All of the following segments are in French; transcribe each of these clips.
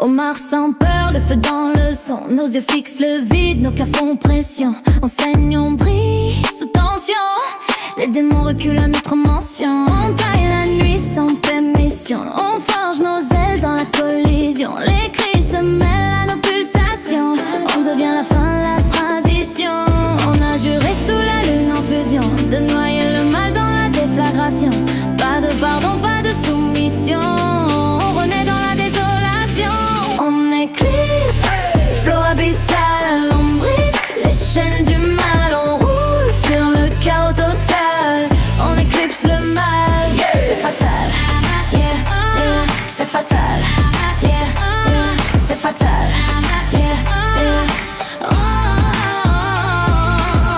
On marche sans peur, le feu dans le sang. Nos yeux fixent le vide, nos cœurs font pression. On saigne, on brille sous tension. Les démons reculent à notre mention. On taille la nuit sans permission. On forge nos ailes dans la collision. Les cris se mêlent à nos pulsations. On devient la fin, la transition. On a juré sous la lune en fusion de noyer le mal dans la déflagration. Pas de pardon, pas de soumission. On renaît dans la désolation. On éclipse, flot abyssal. On brise les chaînes du mal. On roule sur le chaos total. On éclipse le mal. C'est fatal, yeah, yeah. C'est fatal, yeah, yeah. C'est fatal, yeah, yeah.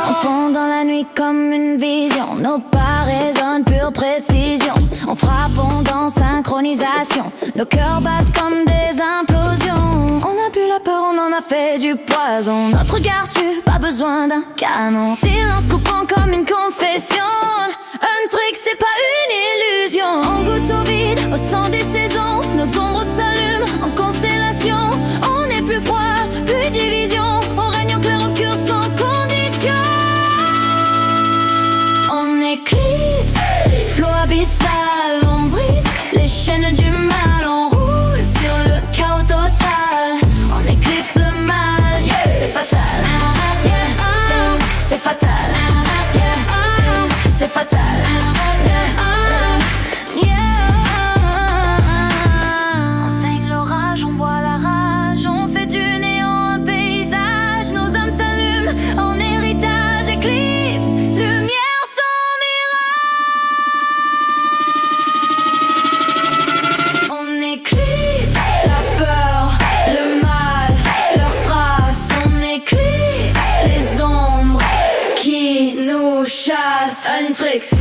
On fond dans la nuit comme une vision. Nos pas résonnent, pure précision. On frappe, on danse, synchronisation. Nos cœurs battent comme des implosions. On n'a plus la peur, on en a fait du poison. Notre regard tue, pas besoin d'un canon. Silence coupant comme une confession. Un trick, c'est pas une illusion. On goûte au vide, au sang des saisons. Nos ombres s'allument en constellation. On n'est plus froid, plus division. On règne en clair-obscur sans condition. On éclipse, flot abyssal. On brise les chaînes du mal. On roule sur le chaos total. On éclipse le mal, yeah. C'est fatal, yeah, yeah. C'est fatal, yeah, yeah. C'est fatal, yeah, yeah. On saigne l'orage, on boit la rage. On fait du néant un paysage. Nos âmes s'allument en héritage. Éclipse, lumière sans mirage. On éclipse la peur, le mal, leurs traces. On éclipse les ombres qui nous chassent. Un tricks.